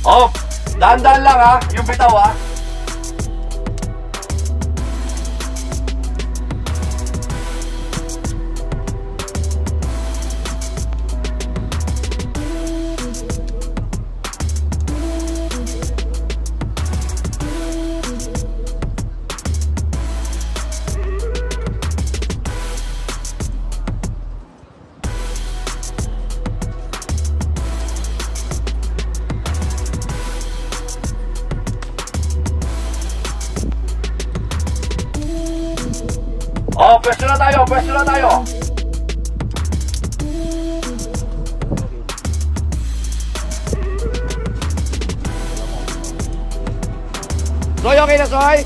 Oh, dahan-dahan lang ha, yung bitaw ha. Oh, pwesto na tayo, pwesto na tayo. Soy, okay na, Soy?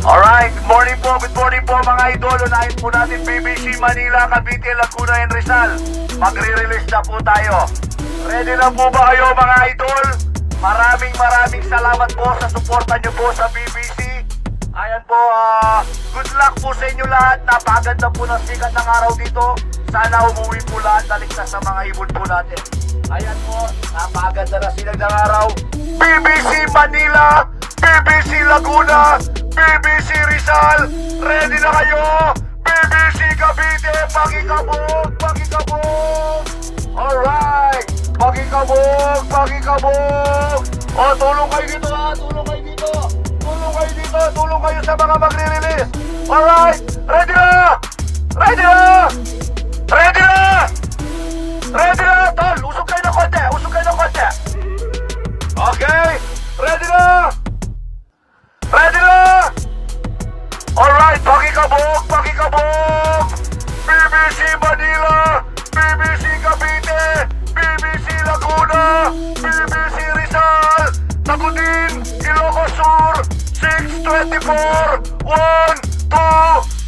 Alright, good morning po mga idol. Unahin po natin BBC Manila, Cavite, Laguna, and Rizal. Magre-release na po tayo. Ready na po ba kayo mga idol? Maraming salamat po sa suporta nyo po sa BBC. Ayan po, good luck po sa inyo lahat. Napakaganda po ng sikat ng araw dito. Sana umuwi po lahat naligtas sa mga ibon po natin. Ayan po, napakaganda na silag ng araw. BBC Manila, BBC Laguna, BBC Rizal, ready na kayo? BBC Cavite, pakikabog, pakikabog. Alright, pakikabog, pakikabog. O, tulong kayo dito ha, tulong kayo dito. Tulong kayo sa mga magre-release. Alright, ready na! Ready na! Ready na! Ready na! Tol, usog kayo ng konti, usog kayo ng konti. Okay, ready na! Ready na! Alright, pakikabog, pakikabog. BBC Manila, BBC Cavite, BBC Laguna, BBC Rizal, Tagutin, Ilocos Sur, 624, 1, 2,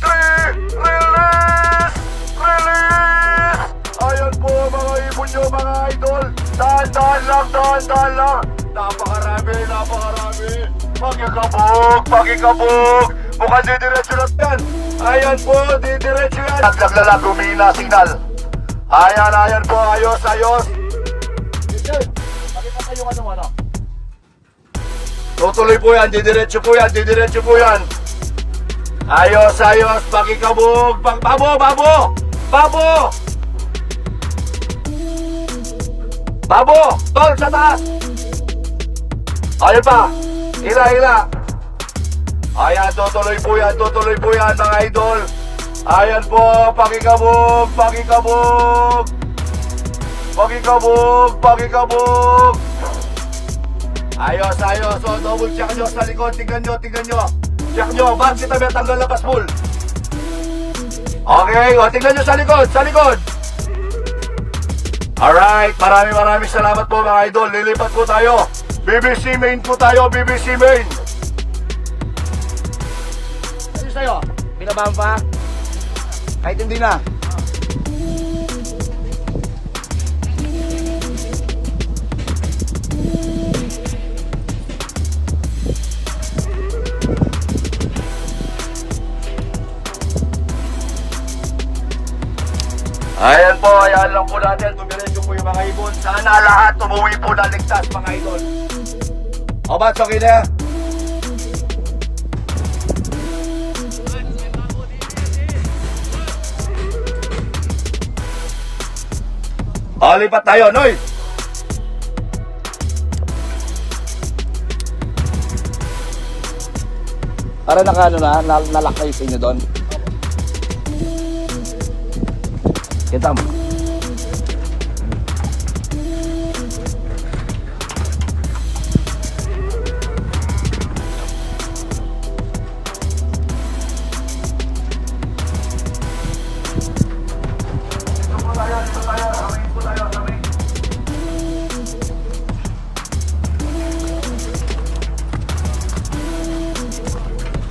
3, release! Release! Ayan po mga ibon nyo mga idol. Dahan-dahan lang. Napakarami. Pakikabog, pakikabog. Mukhang didiretso na yan. Ayan po, didiretso yan. Naglalag, humina signal. Ayan po, ayos. Pakita kayo ano. Tutuloy po yan, didiretso po yan. Ayos, pakikabog, Babo, tol, sa taas. Ayun pa, hila. Ayan, tutuloy po yan mga idol. Ayan po, pakikabog. Ayos. So, double check nyo sa likod. Tingnan nyo. Check nyo. Bakit kita may tanggal na pasbul? Okay. O, tingnan nyo sa likod. Alright. Maraming salamat po mga idol. Lilipat po tayo. BBC Main po tayo. BBC Main. Ano sa'yo? Pinabaan pa? Kahit hindi na. Ayan po, ayan lang po natin. Tumiretso po yung mga ibon. Sana lahat umuwi po na ligtas mga idol. O ba, okay na? O, lipat tayo, Noy! Para nalak kayo sa inyo doon. Kita mo.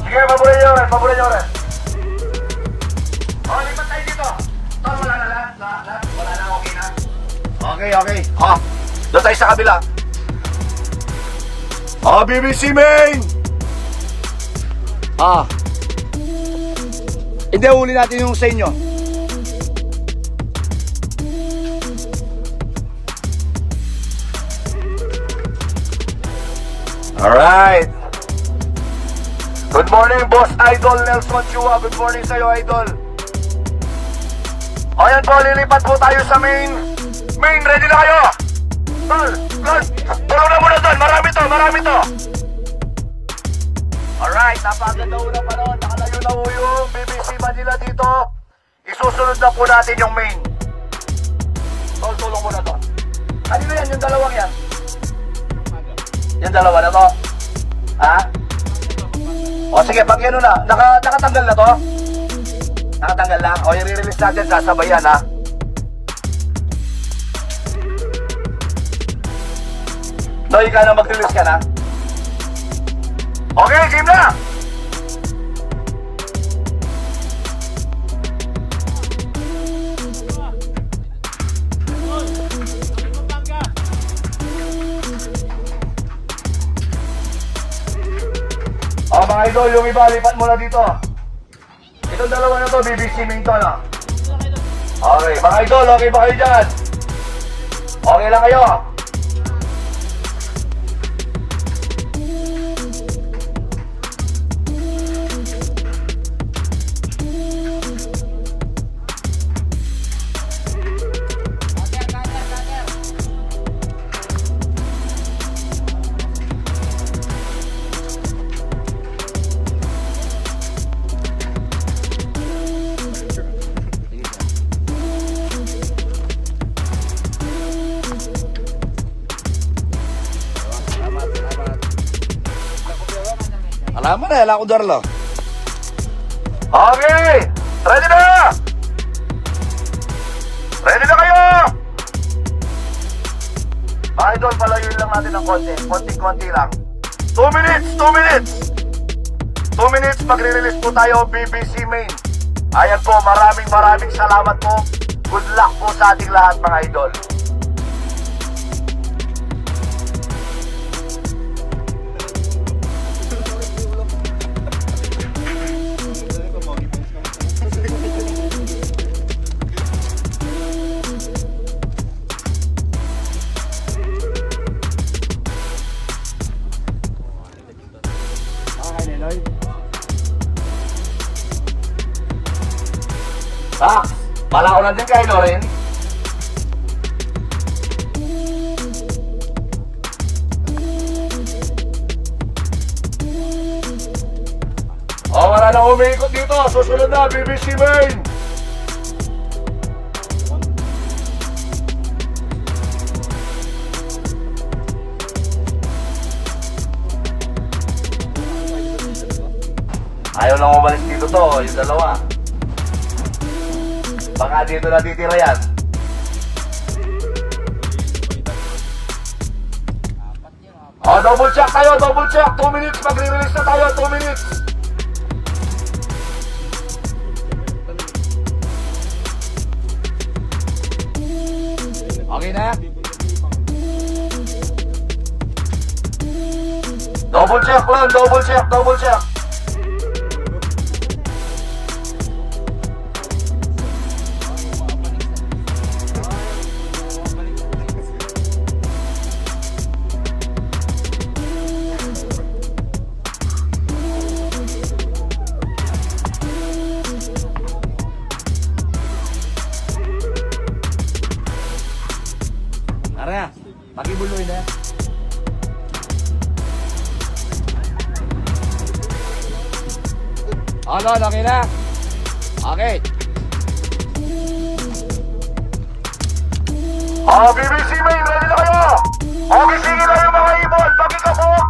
Sige, pabulan nyo rin. O, lipat tayo dito. Tol, wala na, okay na. Okay. O, doon tayo sa kabila. O, BBC Main! Hindi, huli natin yung sa inyo. Alright. Good morning, Boss Idol Nelson Chua. Good morning sa'yo, Idol. O yan po, lilipat po tayo sa main. Main, ready na kayo? Tol, tulong na muna doon. Marami to. Alright, napaganda unang panahon. Nakalayo na po yung BBC Manila dito. Isusunod na po natin yung main. Tol, tulong muna to. Kanino yan, yung dalawang yan? Yung dalawa na to? Ha? O sige, pag yan na, nakatanggal na to? Nakatanggal na? O i-release natin, sasabayan ha? No, ikaw na mag-release ka na? Okay, game na! O mga idol, yung iba, lipat mo na dito. Itong dalawa na to, BBC Minton ha? Okay, mga idol, okay ba kayo dyan? Okay lang kayo? Alaman na, ala ko darlo. Okay! Ready na! Ready na kayo! Mga idol, palayuin lang natin ng konti. Konti-konti lang. 2 minutes! 2 minutes, magre-release po tayo BBC Main. Ayan po, maraming salamat po. Good luck po sa ating lahat mga idol. Pala ko natin kayo, Loren. Wala na umiikot dito. Susunod na, BBC Main. Ayaw lang umalis dito to, yung dalawa. Baka dito na titira yan. Double check tayo, double check. 2 minutes, magre-release na tayo, 2 minutes. Okay na? Double check lang, double check. Tara, pakibuloy na. Ano, okay na? Okay. BBC Main, ready na kayo? Okay, sige na yung mga ibon. Pakikabog.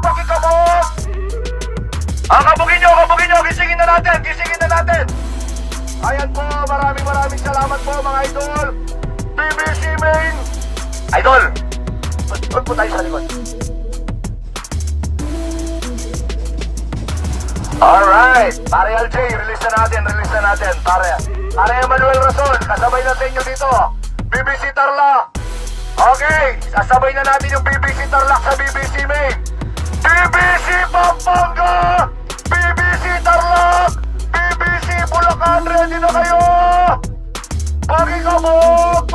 Kabugin nyo. Gisingin na natin. Ayan po, maraming salamat po mga idol. BBC Main. Idol, doon po tayo sa likod. Alright, pare LJ, release na natin. Pare Emmanuel Rason, kasabay na sa inyo dito. BBC Tarlac. Okay, sasabay na natin yung BBC Tarlac sa BBC Main. BBC Pampanga, BBC Tarlac, BBC Bulacan, ready na kayo? Pakikabog.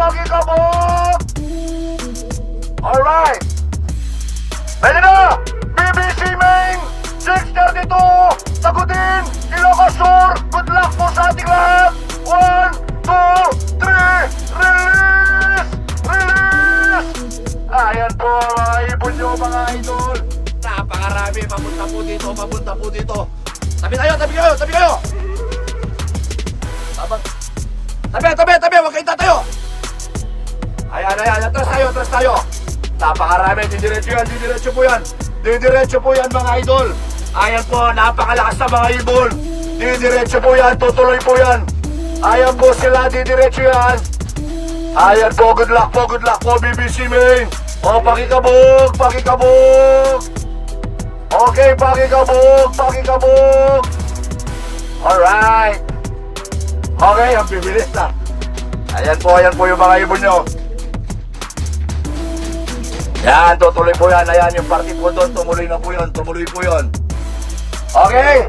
Alright, ready na? BBC papunta po dito. Tabi kayo, tabi kayo, tabi kayo! Tabi, huwag kayong tatayo! Ayan, atras tayo. Napakarami, didiretso po yan. Didiretso po yan mga idol. Ayan po, napakalakas na mga ibon. Didiretso po yan, tutuloy po yan. Ayan po sila, didiretso yan. Ayan po, good luck po, BBC Main. O, pakikabog. Okay, pakikabog. Alright. Okay, ang bibilis na. Ayan po yung mga ibon nyo. Yan, tutuloy po yan. Ayan, yung party po doon, tumuloy po yun. Okay.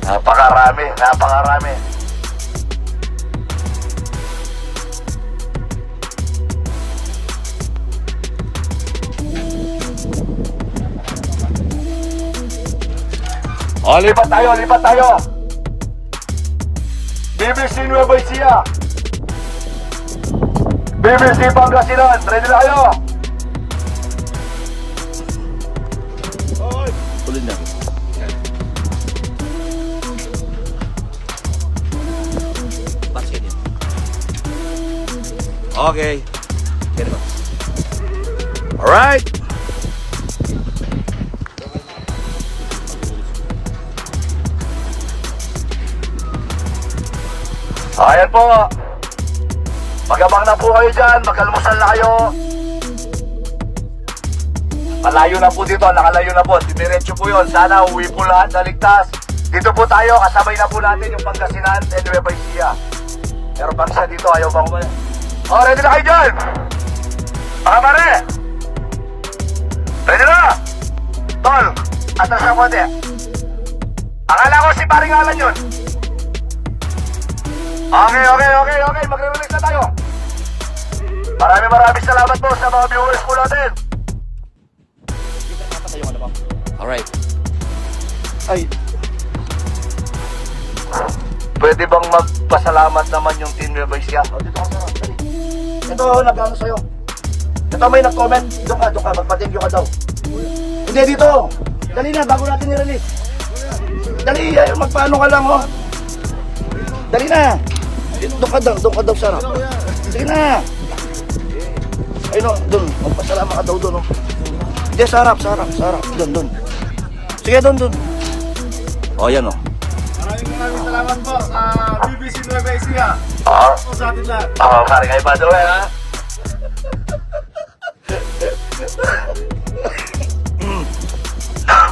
Napakarami. O, lipat tayo. BBC Nueva Ecija. BBC Pangasinan, ready na kayo? Tuloy na. Basket yun. Okay. Get it. Alright. Ayan po. Magabang na po kayo dyan. Magkalmusal na kayo. Malayo na po dito. Nakalayo na po. Diretso po yun. Sana uwi po lahat. Naligtas. Dito po tayo. Kasabay na po natin yung Pangasinan and Nueva Ecija. Pero pang siya dito. Ayaw pa kumali. O, ready na kayo dyan. Mga pare. Ready na. Tol. Atras na konti. Akala ko si paring Alan yun. Okay. Magre-release na tayo. Maraming salamat po sa mga viewers po natin. Alright. Ay. Pwede bang magpasalamat naman yung Team Nueva Ecija? Dito ka sarap. Ito, nag-ano sa'yo. Ito may nag-comment. Doon ka. Magpa-thank you ka daw. Hindi, dito. Dali na, bago natin i-release. Dali, magpaano ka lang, oh. Dali na. Doon ka daw, sarap. Sige na. Ayun, no, doon. Magpasalamat ka daw doon, oh. Hindi, sarap. Doon. Sige, doon. O, yan, oh. Maraming salamat po sa BBC Nueva Ecija. Po sa atin lahat. Pare kayo pa doon, ha?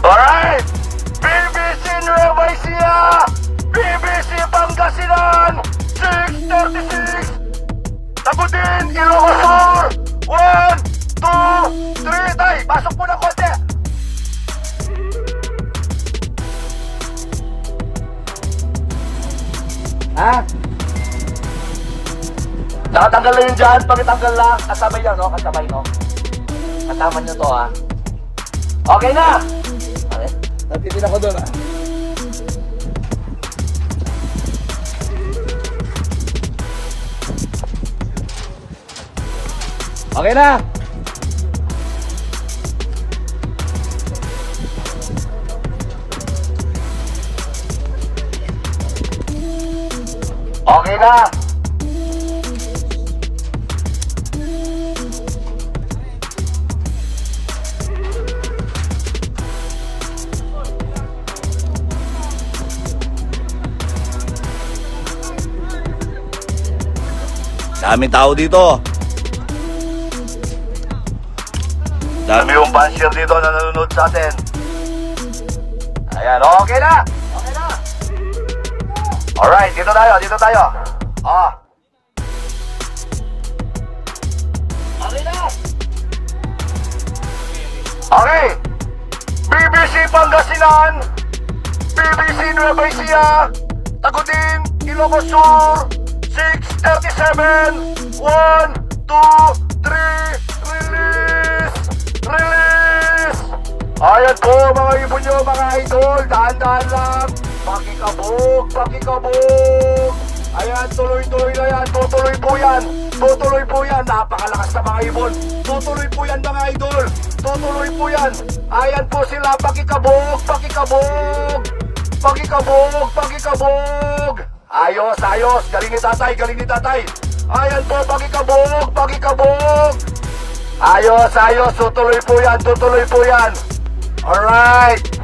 Alright! BBC Nueva Ecija! BBC Pangasinan! 6:36! Tagutin, Ilocos Sur! 1, 2, 3, tay! Pasok po ng konti! Ha? Nakatanggal na yun dyan, pagkatanggal lang, kasabay yan, no? Kasabay, no? Kasama nyo to, ha? Okay na! Okay. Natitin ako doon, ha? Okay na! Okay na! Daming tao dito. Dami yung banshir dito na nanonood sa atin. Ayan, okay na! Okay na! Alright, dito tayo. Ah. Okay na! Okay! BBC Pangasinan! BBC Nueva Ecija! Tagutin, Ilocos Sur! 6:37! 1, 2, 3, Release! Ayan po mga ibon nyo, mga idol. Dahan-dahan lang. Pakikabog. Ayan, tuloy-tuloy na yan. Tutuloy po yan. Tutuloy po yan. Napakalakas na mga ibon. Tutuloy po yan mga idol. Tutuloy po yan. Ayan po sila. Pakikabog. Pakikabog. Pakikabog. Pakikabog. Ayos, ayos. Galing ni tatay. Galing ni tatay. Ayan po. Pakikabog. Pakikabog. Ayos, ayos. Tutuloy po yan. Tutuloy po yan. Alright.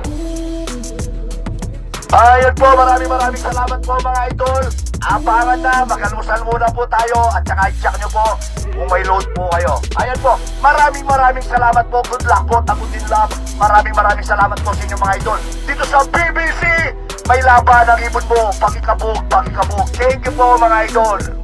Ayan po, maraming salamat po mga idol. Abangan na, mag-almusal muna po tayo at saka i-check nyo po kung may load po kayo. Ayan po, maraming salamat po. Good luck po, tagutin lang. Maraming salamat po sa inyo mga idol. Dito sa BBC, may laban ng ibon mo. Pakikabog, pakikabog. Thank you po mga idol.